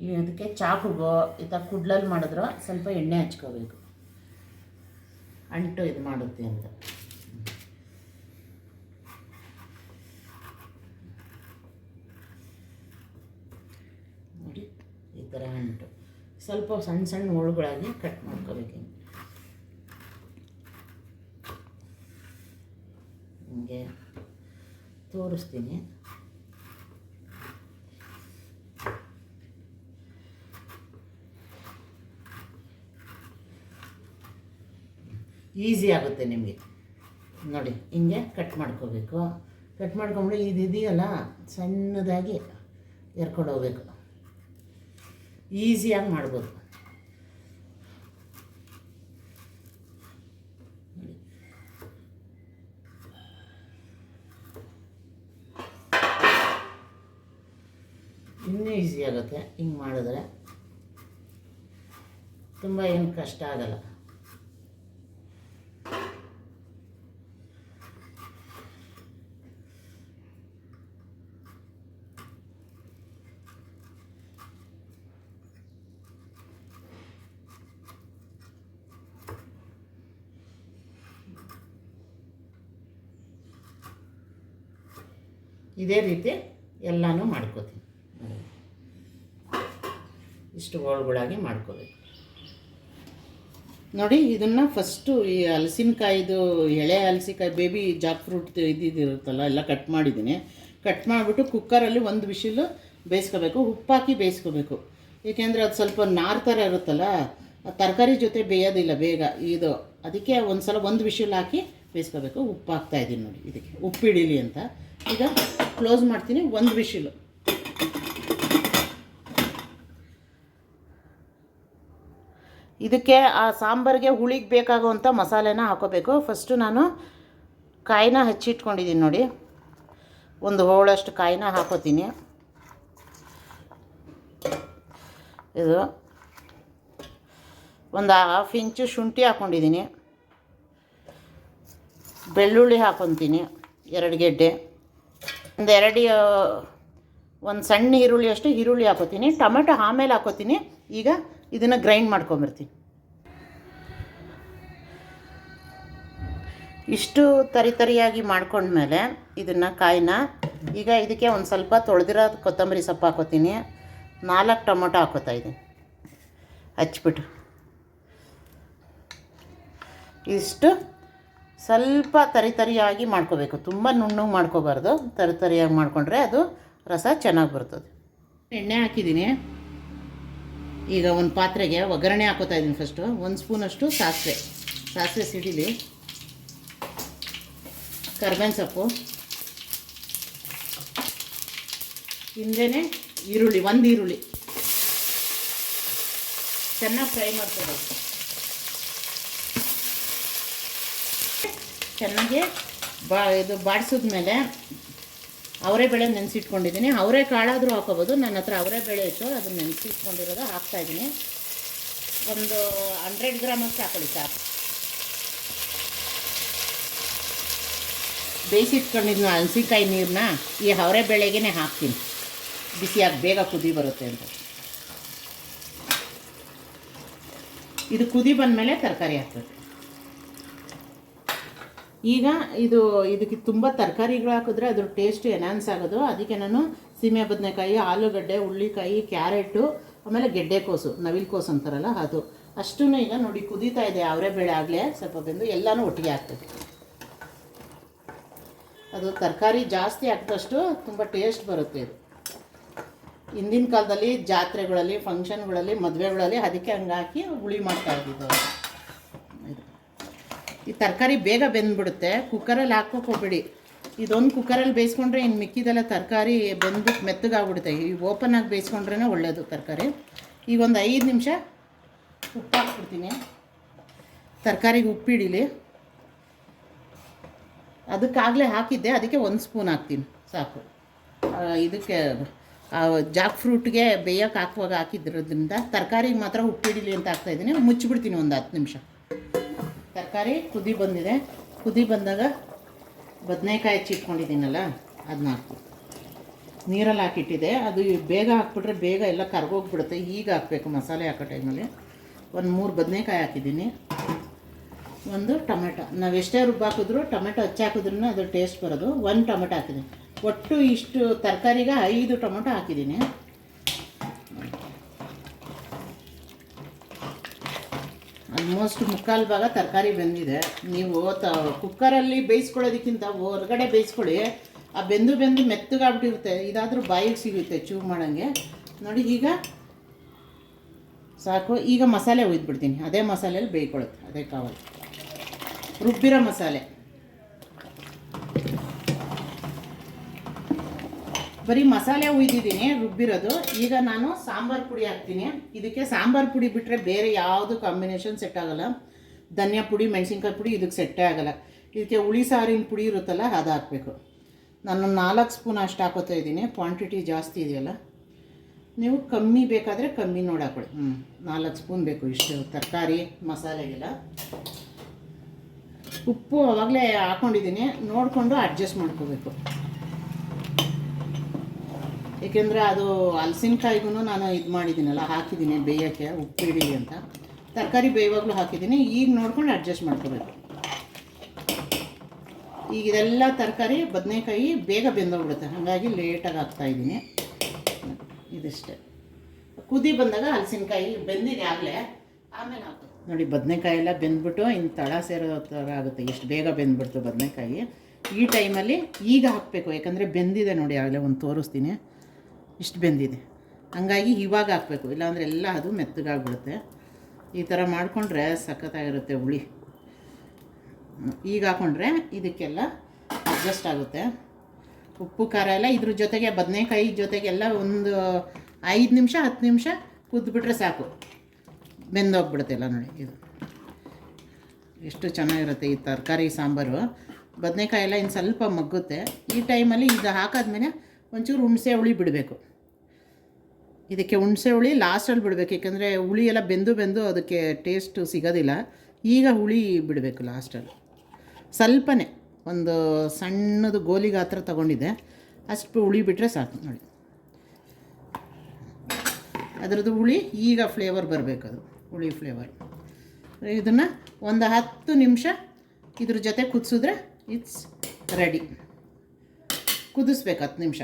ಇದಕ್ಕೆ ಚಾಕುಗೋ ಈ ಥರ ಕುಡ್ಲಲ್ಲಿ ಮಾಡಿದ್ರೆ ಸ್ವಲ್ಪ ಎಣ್ಣೆ ಹಚ್ಕೋಬೇಕು, ಅಂಟು ಇದು ಮಾಡುತ್ತೆ ಅಂತ. ನೋಡಿ ಈ ಥರ ಅಂಟು ಸ್ವಲ್ಪ ಸಣ್ಣ ಸಣ್ಣ ಹೋಳುಗಳಾಗಿ ಕಟ್ ಮಾಡ್ಕೋಬೇಕು. ಹಿಂಗೆ ತೋರಿಸ್ತೀನಿ. ಈಸಿ ಆಗುತ್ತೆ ನಿಮಗೆ. ನೋಡಿ ಹಿಂಗೆ ಕಟ್ ಮಾಡ್ಕೋಬೇಕು. ಕಟ್ ಮಾಡ್ಕೊಂಬಿಟ್ಟು ಇದೆಯಲ್ಲ ಸಣ್ಣದಾಗಿ ಎರ್ಕೊಂಡು ಹೋಗ್ಬೇಕು. ಈಸಿಯಾಗಿ ಮಾಡ್ಬೋದು. ಇನ್ನೂ ಈಸಿ ಆಗುತ್ತೆ ಹಿಂಗೆ ಮಾಡಿದ್ರೆ. ತುಂಬ ಏನು ಕಷ್ಟ ಆಗಲ್ಲ. ಇದೇ ರೀತಿ ಎಲ್ಲನೂ ಮಾಡ್ಕೋತೀನಿ. ಇಷ್ಟು ಹೋಳುಗಳಾಗಿ ಮಾಡ್ಕೋಬೇಕು. ನೋಡಿ ಇದನ್ನು ಫಸ್ಟು ಈ ಹಲಸಿನಕಾಯಿದು ಎಳೆ ಹಲಸಿನಕಾಯಿ ಬೇಬಿ ಜಾಕ್ ಫ್ರೂಟ್ ಇದ್ದಿರುತ್ತಲ್ಲ ಎಲ್ಲ ಕಟ್ ಮಾಡಿದ್ದೀನಿ. ಕಟ್ ಮಾಡಿಬಿಟ್ಟು ಕುಕ್ಕರಲ್ಲಿ ಒಂದು ವಿಶಿಲು ಬೇಯಿಸ್ಕೋಬೇಕು. ಉಪ್ಪಾಕಿ ಬೇಯಿಸ್ಕೋಬೇಕು. ಏಕೆಂದರೆ ಅದು ಸ್ವಲ್ಪ ನಾರು ಥರ ಇರುತ್ತಲ್ಲ, ತರಕಾರಿ ಜೊತೆ ಬೇಯೋದಿಲ್ಲ ಬೇಗ ಇದು. ಅದಕ್ಕೆ ಒಂದು ಸಲ ಒಂದು ವಿಶಿಲ್ ಹಾಕಿ ಬೇಯಿಸ್ಕೋಬೇಕು. ಉಪ್ಪು ಹಾಕ್ತಾಯಿದ್ದೀನಿ ನೋಡಿ ಇದಕ್ಕೆ, ಉಪ್ಪು ಹಿಡೀಲಿ ಅಂತ. ಈಗ ಕ್ಲೋಸ್ ಮಾಡ್ತೀನಿ, ಒಂದು ವಿಶಿಲು. ಇದಕ್ಕೆ ಆ ಸಾಂಬಾರಿಗೆ ಹುಳಿಗೆ ಬೇಕಾಗುವಂಥ ಮಸಾಲೆನ ಹಾಕೋಬೇಕು. ಫಸ್ಟು ನಾನು ಕಾಯಿನ ಹಚ್ಚಿಟ್ಕೊಂಡಿದ್ದೀನಿ ನೋಡಿ, ಒಂದು ಹೋಳಷ್ಟು ಕಾಯಿನ ಹಾಕೋತೀನಿ. ಇದು ಒಂದು 1/2 ಇಂಚು ಶುಂಠಿ ಹಾಕ್ಕೊಂಡಿದ್ದೀನಿ. ಬೆಳ್ಳುಳ್ಳಿ ಹಾಕ್ಕೊತೀನಿ 2 ಗೆಡ್ಡೆ. ಒಂದು ಸಣ್ಣ ಈರುಳ್ಳಿ ಅಷ್ಟು ಈರುಳ್ಳಿ ಹಾಕೋತೀನಿ. ಟೊಮೆಟೊ ಆಮೇಲೆ ಹಾಕೋತೀನಿ. ಈಗ ಇದನ್ನು ಗ್ರೈಂಡ್ ಮಾಡ್ಕೊಂಬರ್ತೀನಿ. ಇಷ್ಟು ತರಿಯಾಗಿ ಮಾಡ್ಕೊಂಡ್ಮೇಲೆ ಇದನ್ನು ಕಾಯಿನ ಈಗ ಇದಕ್ಕೆ ಒಂದು ಸ್ವಲ್ಪ ತೊಳೆದಿರೋ ಕೊತ್ತಂಬರಿ ಸೊಪ್ಪು ಹಾಕೋತೀನಿ. 4 ಟೊಮೊಟೊ ಹಾಕೋತಾಯಿದ್ದೀನಿ ಹಚ್ಬಿಟ್ಟು. ಇಷ್ಟು ಸ್ವಲ್ಪ ತರಿಯಾಗಿ ಮಾಡ್ಕೋಬೇಕು. ತುಂಬ ನುಣ್ಣಗೆ ಮಾಡ್ಕೋಬಾರ್ದು. ತರಿಯಾಗಿ ಮಾಡಿಕೊಂಡ್ರೆ ಅದು ರಸ ಚೆನ್ನಾಗಿ ಬರ್ತದೆ. ಎಣ್ಣೆ ಹಾಕಿದ್ದೀನಿ. ಈಗ ಒಂದು ಪಾತ್ರೆಗೆ ಒಗ್ಗರಣೆ ಹಾಕೋತಾಯಿದ್ದೀನಿ. ಫಸ್ಟು 1 ಸ್ಪೂನಷ್ಟು ಸಾಸಿವೆ ಸಿಡಿಲಿ, ಕರ್ಬೇವಿನ ಸೊಪ್ಪು, ಹಿಂದೆನೇ ಈರುಳ್ಳಿ, 1 ಈರುಳ್ಳಿ ಚೆನ್ನಾಗಿ ಫ್ರೈ ಮಾಡ್ಕೋಬೇಕು. ಚೆನ್ನಾಗಿ ಇದು ಬಾಡಿಸಿದ್ಮೇಲೆ ಅವರೆಬೇಳೆ ನೆನೆಸಿಟ್ಕೊಂಡಿದ್ದೀನಿ. ಅವರೆಕಾಳಾದರೂ ಹಾಕೋಬೋದು. ನನ್ನ ಹತ್ರ ಅವರೆಬೇಳೆ ಇತ್ತು, ಅದನ್ನು ನೆನೆಸಿಟ್ಕೊಂಡಿರೋದು ಹಾಕ್ತಾಯಿದ್ದೀನಿ. ಒಂದು 100 ಗ್ರಾಮಷ್ಟು ಹಾಕೊಳ್ಳಿ ಸಾಕು. ಬೇಯಿಸಿಟ್ಕೊಂಡಿದ್ದು ಹಲಸಿನಕಾಯಿ ನೀರನ್ನ ಈ ಅವರೆಬೇಳೆಗೇ ಹಾಕ್ತೀನಿ, ಬಿಸಿಯಾಗಿ ಬೇಗ ಕುದಿ ಬರುತ್ತೆ ಅಂತ. ಇದು ಕುದಿ ಬಂದಮೇಲೆ ತರಕಾರಿ ಹಾಕ್ಬೇಕು. ಈಗ ಇದಕ್ಕೆ ತುಂಬ ತರಕಾರಿಗಳು ಹಾಕಿದ್ರೆ ಅದ್ರ ಟೇಸ್ಟ್ ಎನ್ಹಾನ್ಸ್ ಆಗೋದು. ಅದಕ್ಕೆ ನಾನು ಸೀಮೆ ಬದನೆಕಾಯಿ, ಆಲೂಗಡ್ಡೆ, ಹುಳ್ಳಿಕಾಯಿ, ಕ್ಯಾರೆಟು, ಆಮೇಲೆ ಗೆಡ್ಡೆಕೋಸು, ನವಿಲುಕೋಸು ಅಂತಾರಲ್ಲ ಅದು ಅಷ್ಟೂ ಈಗ ನೋಡಿ ಕುದೀತಾ ಇದೆ. ಅವರೆಬೇಳೆ ಆಗಲೇ ಸ್ವಲ್ಪ ಬೆಂದು ಎಲ್ಲನೂ ಒಟ್ಟಿಗೆ ಹಾಕ್ಬೇಕು. ಅದು ತರಕಾರಿ ಜಾಸ್ತಿ ಹಾಕಿದಷ್ಟು ತುಂಬ ಟೇಸ್ಟ್ ಬರುತ್ತೆ ಇದು. ಹಿಂದಿನ ಕಾಲದಲ್ಲಿ ಜಾತ್ರೆಗಳಲ್ಲಿ, ಫಂಕ್ಷನ್ಗಳಲ್ಲಿ, ಮದುವೆಗಳಲ್ಲಿ ಅದಕ್ಕೆ ಹಂಗೆ ಹಾಕಿ ಹುಳಿ ಮಾಡ್ತಾ ಇದ್ದಿದ್ದು. ಈ ತರಕಾರಿ ಬೇಗ ಬೆಂದ್ಬಿಡುತ್ತೆ. ಕುಕ್ಕರಲ್ಲಿ ಹಾಕೋಕೆ ಹೋಗ್ಬೇಡಿ. ಇದೊಂದು ಕುಕ್ಕರಲ್ಲಿ ಬೇಯಿಸ್ಕೊಂಡ್ರೆ ಇನ್ನು ಮಿಕ್ಕಿದೆಲ್ಲ ತರಕಾರಿ ಬೆಂದ್ಬಿಟ್ಟು ಮೆತ್ತಗಾಗ್ಬಿಡುತ್ತೆ. ಈ ಓಪನ್ ಆಗಿ ಬೇಯಿಸ್ಕೊಂಡ್ರೇ ಒಳ್ಳೆಯದು ತರಕಾರಿ. ಈಗ ಒಂದು 5 ನಿಮಿಷ ಉಪ್ಪು ಹಾಕ್ಬಿಡ್ತೀನಿ. ತರಕಾರಿಗೆ ಉಪ್ಪು ಹಿಡೀಲಿ. ಅದಕ್ಕಾಗಲೇ ಹಾಕಿದ್ದೆ, ಅದಕ್ಕೆ 1 ಸ್ಪೂನ್ ಹಾಕ್ತೀನಿ ಸಾಕು. ಇದಕ್ಕೆ ಜಾಕ್ ಫ್ರೂಟ್ಗೆ ಬೇಯಕ್ಕೆ ಹಾಕುವಾಗ ಹಾಕಿದ್ರಿಂದ ತರಕಾರಿಗೆ ಮಾತ್ರ ಉಪ್ಪು ಹಿಡೀಲಿ ಅಂತ ಹಾಕ್ತಾಯಿದ್ದೀನಿ. ಮುಚ್ಚಿಬಿಡ್ತೀನಿ ಒಂದು 10 ನಿಮಿಷ. ತರಕಾರಿ ಕುದಿ ಬಂದಿದೆ. ಕುದಿ ಬಂದಾಗ ಬದನೆಕಾಯಿ ಹೆಚ್ಚಿಟ್ಕೊಂಡಿದ್ದೀನಲ್ಲ ಅದನ್ನ ಹಾಕ್ತೀನಿ. ನೀರಲ್ಲಿ ಹಾಕಿಟ್ಟಿದೆ. ಅದು ಬೇಗ ಹಾಕ್ಬಿಟ್ರೆ ಬೇಗ ಎಲ್ಲ ಕರ್ಗೋಗ್ಬಿಡುತ್ತೆ. ಈಗ ಹಾಕಬೇಕು ಮಸಾಲೆ ಹಾಕೋ ಟೈಮಲ್ಲಿ. ಒಂದು 3 ಬದನೆಕಾಯಿ ಹಾಕಿದ್ದೀನಿ, ಒಂದು ಟೊಮೆಟೊ. ನಾವು ಎಷ್ಟೇ ರುಬ್ಬಾಕಿದ್ರು ಟೊಮೆಟೊ ಹಚ್ಚಿ ಹಾಕಿದ್ರೂ ಅದು ಟೇಸ್ಟ್ ಬರೋದು. 1 ಟೊಮೆಟೊ ಹಾಕಿದ್ದೀನಿ. ಒಟ್ಟು ಇಷ್ಟು ತರಕಾರಿಗೆ 5 ಟೊಮೆಟೊ ಹಾಕಿದ್ದೀನಿ. ಆಲ್ಮೋಸ್ಟ್ 3/4 ಭಾಗ ತರಕಾರಿ ಬೆಂದಿದೆ. ನೀವು ಕುಕ್ಕರಲ್ಲಿ ಬೇಯಿಸ್ಕೊಳ್ಳೋದಕ್ಕಿಂತ ಹೊರಗಡೆ ಬೇಯಿಸ್ಕೊಳ್ಳಿ. ಆ ಬೆಂದು ಮೆತ್ತಗಾಗ್ಬಿಟ್ಟಿರುತ್ತೆ. ಇದಾದರೂ ಬಾಯಿಗೆ ಸಿಗುತ್ತೆ ಚೂ ಮಾಡೋಂಗೆ. ನೋಡಿ ಈಗ ಸಾಕು. ಈಗ ಮಸಾಲೆ ಒಯ್ದುಬಿಡ್ತೀನಿ. ಅದೇ ಮಸಾಲೆಯಲ್ಲಿ ಬೇಯ್ಕೊಳ್ಳುತ್ತೆ, ಅದೇ ಕಾವಲು ರುಬ್ಬಿರೋ ಮಸಾಲೆ. ಬರೀ ಮಸಾಲೆ ಹುಯ್ದಿದ್ದೀನಿ ರುಬ್ಬಿರೋದು. ಈಗ ನಾನು ಸಾಂಬಾರು ಪುಡಿ ಹಾಕ್ತೀನಿ. ಇದಕ್ಕೆ ಸಾಂಬಾರು ಪುಡಿ ಬಿಟ್ಟರೆ ಬೇರೆ ಯಾವುದು ಕಾಂಬಿನೇಷನ್ ಸೆಟ್ ಆಗೋಲ್ಲ. ಧನಿಯಾ ಪುಡಿ, ಮೆಣಸಿನ್ಕಾಯಿ ಪುಡಿ ಇದಕ್ಕೆ ಸೆಟ್ಟೇ ಆಗೋಲ್ಲ. ಇದಕ್ಕೆ ಹುಳಿ ಸಾರಿನ ಪುಡಿ ಇರುತ್ತಲ್ಲ ಅದು ಹಾಕಬೇಕು. ನಾನು 4 ಸ್ಪೂನ್ ಅಷ್ಟು ಹಾಕೋತಾ ಇದ್ದೀನಿ. ಕ್ವಾಂಟಿಟಿ ಜಾಸ್ತಿ ಇದೆಯಲ್ಲ, ನೀವು ಕಮ್ಮಿ ಬೇಕಾದರೆ ಕಮ್ಮಿ ನೋಡಿ ಹಾಕೊಳ್ಳಿ. 4 ಸ್ಪೂನ್ ಬೇಕು ಇಷ್ಟು ತರಕಾರಿ ಮಸಾಲೆಗೆಲ್ಲ. ಉಪ್ಪು ಆವಾಗಲೇ ಹಾಕ್ಕೊಂಡಿದ್ದೀನಿ, ನೋಡಿಕೊಂಡು ಅಡ್ಜಸ್ಟ್ ಮಾಡ್ಕೋಬೇಕು. ಏಕೆಂದರೆ ಅದು ಹಲಸಿನಕಾಯಿಗೂ ನಾನು ಇದು ಮಾಡಿದ್ದೀನಲ್ಲ, ಹಾಕಿದ್ದೀನಿ ಬೇಯೋಕ್ಕೆ ಉಪ್ಪು ಹಿಡೀಲಿ ಅಂತ. ತರಕಾರಿ ಬೇಯುವಾಗಲೂ ಹಾಕಿದ್ದೀನಿ. ಈಗ ನೋಡ್ಕೊಂಡು ಅಡ್ಜಸ್ಟ್ ಮಾಡ್ಕೋಬೇಕು. ಈಗ ಇದೆಲ್ಲ ತರಕಾರಿ ಬದನೆಕಾಯಿ ಬೇಗ ಬೆಂದೋಗ್ಬಿಡುತ್ತೆ, ಹಾಗಾಗಿ ಲೇಟಾಗಿ ಹಾಕ್ತಾಯಿದ್ದೀನಿ. ಇದಿಷ್ಟೇ. ಕುದಿ ಬಂದಾಗ ಹಲಸಿನಕಾಯಿ ಬೆಂದಿದೆ ಆಗಲೇ, ಆಮೇಲೆ ಹಾಕು. ನೋಡಿ ಬದನೆಕಾಯಿ ಎಲ್ಲ ಬೆಂದ್ಬಿಟ್ಟು ಇನ್ನು ತಳ ಸೇರೋ ಥರ ಆಗುತ್ತೆ. ಎಷ್ಟು ಬೇಗ ಬೆಂದ್ಬಿಡ್ತು ಬದನೆಕಾಯಿ. ಈ ಟೈಮಲ್ಲಿ ಈಗ ಹಾಕಬೇಕು, ಯಾಕಂದರೆ ಬೆಂದಿದೆ ನೋಡಿ. ಆಗಲೇ ಒಂದು ತೋರಿಸ್ತೀನಿ, ಇಷ್ಟು ಬೆಂದಿದೆ. ಹಂಗಾಗಿ ಇವಾಗ ಹಾಕಬೇಕು, ಇಲ್ಲಾಂದರೆ ಎಲ್ಲ ಅದು ಮೆತ್ತಗಾಗ್ಬಿಡುತ್ತೆ. ಈ ಥರ ಮಾಡಿಕೊಂಡ್ರೆ ಸಖತ್ತಾಗಿರುತ್ತೆ ಹುಳಿ. ಈಗ ಹಾಕ್ಕೊಂಡ್ರೆ ಇದಕ್ಕೆಲ್ಲ ಅಡ್ಜಸ್ಟ್ ಆಗುತ್ತೆ. ಉಪ್ಪು ಖಾರ ಎಲ್ಲ ಇದ್ರ ಜೊತೆಗೆ ಬದನೆಕಾಯಿ ಜೊತೆಗೆಲ್ಲ ಒಂದು 5 ನಿಮಿಷ 10 ನಿಮಿಷ ಕುದ್ಬಿಟ್ರೆ ಸಾಕು, ಬೆಂದೋಗ್ಬಿಡುತ್ತೆ ಎಲ್ಲ. ನೋಡಿ ಇದು ಎಷ್ಟು ಚೆನ್ನಾಗಿರುತ್ತೆ ಈ ತರಕಾರಿ ಸಾಂಬಾರು. ಬದನೆಕಾಯಿ ಎಲ್ಲ ಇನ್ನು ಸ್ವಲ್ಪ ಮಗ್ಗುತ್ತೆ. ಈ ಟೈಮಲ್ಲಿ ಇದು ಹಾಕಾದ್ಮೇಲೆ ಒಂಚೂರು ಹುಣಸೆ ಹುಳಿ ಬಿಡಬೇಕು. ಇದಕ್ಕೆ ಹುಣಸೆ ಹುಳಿ ಲಾಸ್ಟಲ್ಲಿ ಬಿಡಬೇಕು, ಏಕೆಂದರೆ ಹುಳಿ ಎಲ್ಲ ಬೆಂದು ಅದಕ್ಕೆ ಟೇಸ್ಟು ಸಿಗೋದಿಲ್ಲ. ಈಗ ಹುಳಿ ಬಿಡಬೇಕು ಲಾಸ್ಟಲ್ಲಿ. ಸ್ವಲ್ಪನೇ ಒಂದು ಸಣ್ಣದು ಗೋಲಿ ಗಾತ್ರ ತೊಗೊಂಡಿದ್ದೆ, ಅಷ್ಟು ಹುಳಿ ಬಿಟ್ಟರೆ ಸಾಕು. ನೋಡಿ ಅದರದ್ದು ಹುಳಿ ಈಗ ಫ್ಲೇವರ್ ಬರಬೇಕು, ಅದು ಹುಳಿ ಫ್ಲೇವರ್. ಇದನ್ನು ಒಂದು 10 ನಿಮಿಷ ಇದ್ರ ಜೊತೆ ಕುದಿಸಿದ್ರೆ ಇಟ್ಸ್ ರೆಡಿ. ಕುದಿಸ್ಬೇಕು 10 ನಿಮಿಷ.